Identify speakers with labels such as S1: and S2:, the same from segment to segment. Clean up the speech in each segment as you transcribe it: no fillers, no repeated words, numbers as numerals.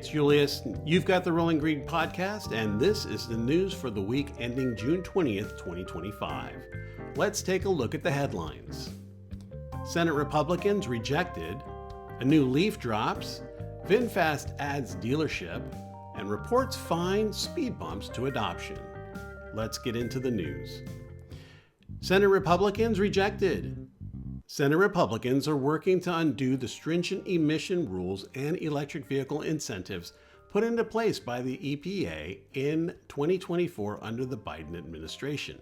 S1: it's Julius. You've got the Rolling Green podcast, and this is the news for the week ending June 20th, 2025. Let's take a look at the headlines. Senate Republicans rejected, a new leaf drops, VinFast adds dealership, and reports fine speed bumps to adoption. Let's get into the news. Senate Republicans rejected. Senate Republicans are working to undo the stringent emission rules and electric vehicle incentives put into place by the EPA in 2024 under the Biden administration.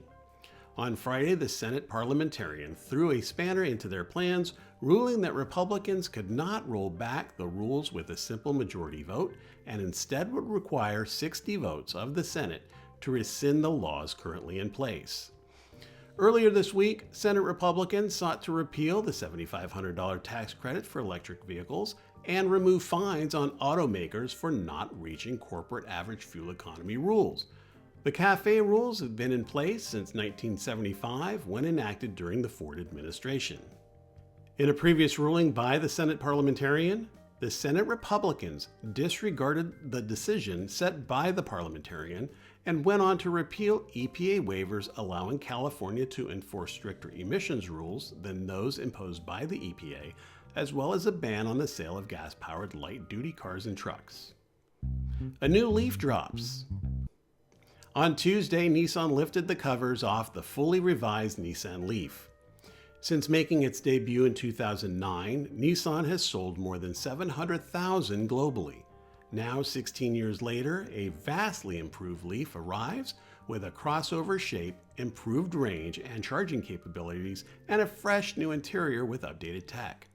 S1: On Friday, the Senate parliamentarian threw a spanner into their plans, ruling that Republicans could not roll back the rules with a simple majority vote and instead would require 60 votes of the Senate to rescind the laws currently in place. Earlier this week, Senate Republicans sought to repeal the $7,500 tax credit for electric vehicles and remove fines on automakers for not reaching corporate average fuel economy rules. The CAFE rules have been in place since 1975 when enacted during the Ford administration. In a previous ruling by the Senate parliamentarian, the Senate Republicans disregarded the decision set by the parliamentarian and went on to repeal EPA waivers allowing California to enforce stricter emissions rules than those imposed by the EPA, as well as a ban on the sale of gas-powered light-duty cars and trucks. A new leaf drops. On Tuesday, Nissan lifted the covers off the fully revised Nissan Leaf. Since making its debut in 2009, Nissan has sold more than 700,000 globally. Now, 16 years later, a vastly improved Leaf arrives with a crossover shape, improved range and charging capabilities, and a fresh new interior with updated tech.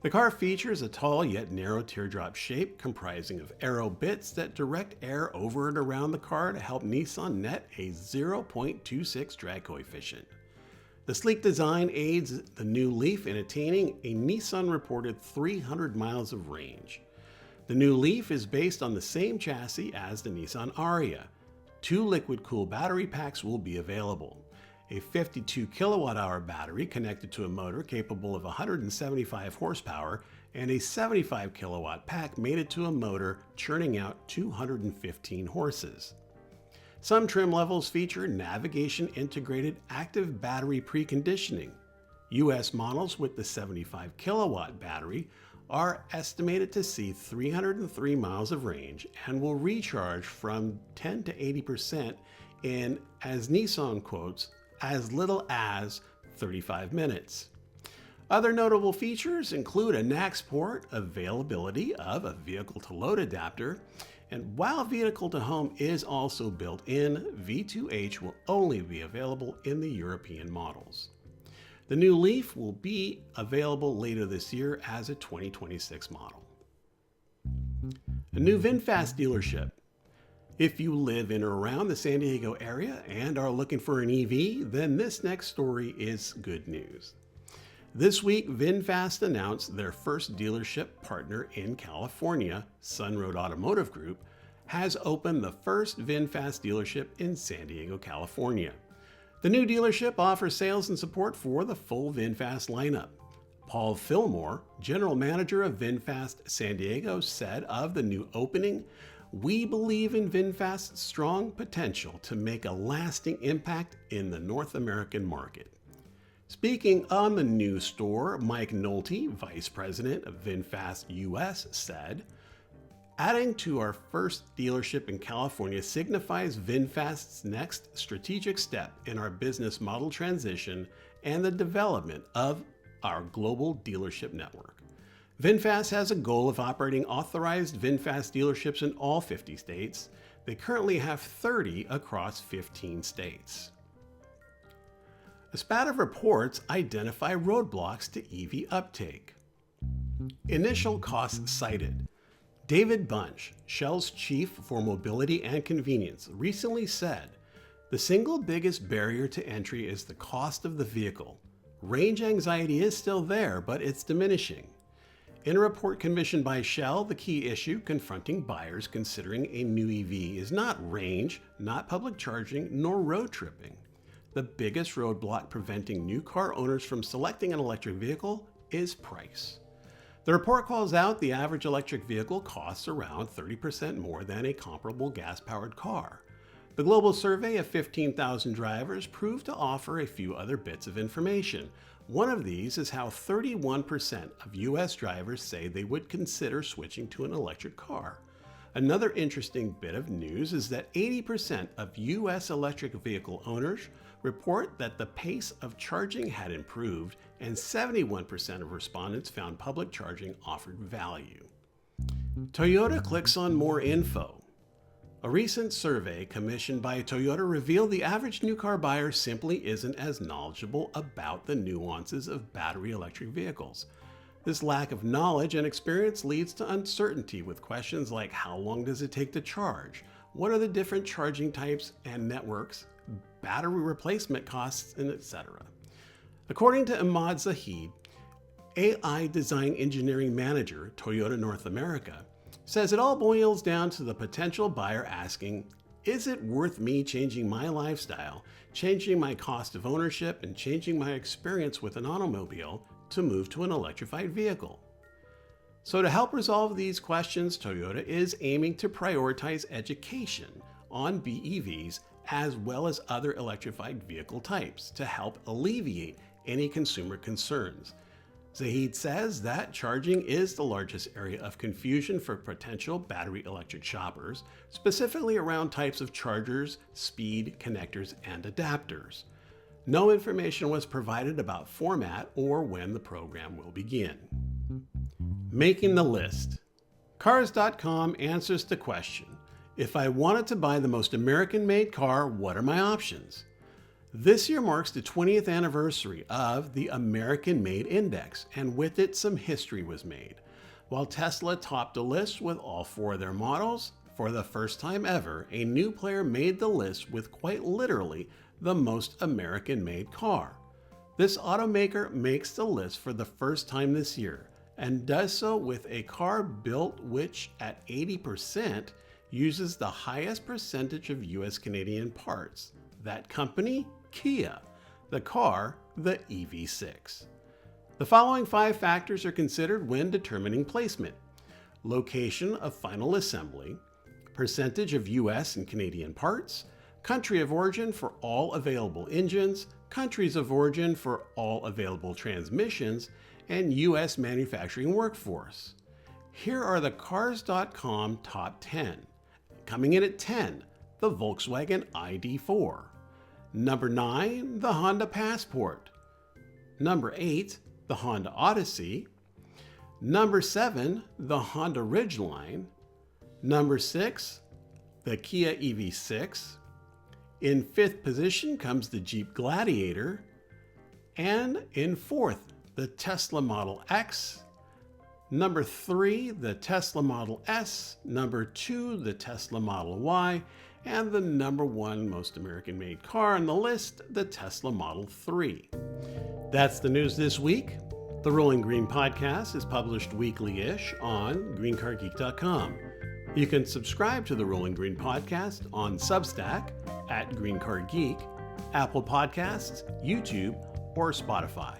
S1: The car features a tall yet narrow teardrop shape comprising of aero bits that direct air over and around the car to help Nissan net a 0.26 drag coefficient. The sleek design aids the new Leaf in attaining a Nissan-reported 300 miles of range. The new Leaf is based on the same chassis as the Nissan Ariya. 2 liquid-cooled battery packs will be available. A 52 kilowatt-hour battery connected to a motor capable of 175 horsepower and a 75 kilowatt pack mated to a motor churning out 215 horses. Some trim levels feature navigation-integrated active battery preconditioning. US models with the 75 kilowatt battery are estimated to see 303 miles of range and will recharge from 10 to 80% in, as Nissan quotes, as little as 35 minutes. Other notable features include a NACS port, availability of a vehicle-to-load adapter, and while vehicle-to-home is also built in, V2H will only be available in the European models. The new Leaf will be available later this year as a 2026 model. A new VinFast dealership. If you live in or around the San Diego area and are looking for an EV, then this next story is good news. This week, VinFast announced their first dealership partner in California, Sunroad Automotive Group, has opened the first VinFast dealership in San Diego, California. The new dealership offers sales and support for the full VinFast lineup. Paul Fillmore, general manager of VinFast San Diego, said of the new opening, "We believe in VinFast's strong potential to make a lasting impact in the North American market." Speaking on the new store, Mike Nolte, vice president of VinFast US, said, "Adding to our first dealership in California signifies VinFast's next strategic step in our business model transition and the development of our global dealership network. VinFast has a goal of operating authorized VinFast dealerships in all 50 states. They currently have 30 across 15 states. A spat of reports identify roadblocks to EV uptake. Initial costs cited. David Bunch, Shell's chief for mobility and convenience, recently said, "The single biggest barrier to entry is the cost of the vehicle. Range anxiety is still there, but it's diminishing." In a report commissioned by Shell, the key issue confronting buyers considering a new EV is not range, not public charging, nor road tripping. The biggest roadblock preventing new car owners from selecting an electric vehicle is price. The report calls out the average electric vehicle costs around 30% more than a comparable gas-powered car. The global survey of 15,000 drivers proved to offer a few other bits of information. One of these is how 31% of U.S. drivers say they would consider switching to an electric car. Another interesting bit of news is that 80% of U.S. electric vehicle owners report that the pace of charging had improved, and 71% of respondents found public charging offered value. Toyota clicks on more info. A recent survey commissioned by Toyota revealed the average new car buyer simply isn't as knowledgeable about the nuances of battery electric vehicles. This lack of knowledge and experience leads to uncertainty with questions like how long does it take to charge, what are the different charging types and networks, battery replacement costs, and etc. According to Ahmad Zahid, AI Design Engineering Manager, Toyota North America, says it all boils down to the potential buyer asking, is it worth me changing my lifestyle, changing my cost of ownership, and changing my experience with an automobile to move to an electrified vehicle? So to help resolve these questions, Toyota is aiming to prioritize education on BEVs as well as other electrified vehicle types to help alleviate any consumer concerns. Zahid says that charging is the largest area of confusion for potential battery electric shoppers, specifically around types of chargers, speed, connectors, and adapters. No information was provided about format or when the program will begin. Making the list. Cars.com answers the question, if I wanted to buy the most American-made car, what are my options? This year marks the 20th anniversary of the American-Made Index, and with it some history was made. While Tesla topped the list with all 4 of their models, for the first time ever, a new player made the list with quite literally the most American-made car. This automaker makes the list for the first time this year, and does so with a car built which, at 80%, uses the highest percentage of US Canadian parts. That company? Kia. The car, the EV6. The following 5 factors are considered when determining placement: location of final assembly, percentage of US and Canadian parts, country of origin for all available engines, countries of origin for all available transmissions, and US manufacturing workforce. Here are the Cars.com top 10. Coming in at 10, the Volkswagen ID4. Number 9, the Honda Passport. Number 8, the Honda Odyssey. Number 7, the Honda Ridgeline. Number 6, the Kia EV6. In 5th position comes the Jeep Gladiator. And in 4th, the Tesla Model X. Number 3, the Tesla Model S. Number 2, the Tesla Model Y. And the number 1 most American-made car on the list, the Tesla Model 3. That's the news this week. The Rolling Green podcast is published weekly-ish on greencargeek.com. You can subscribe to the Rolling Green podcast on Substack at Green Car Geek, Apple Podcasts, YouTube, or Spotify.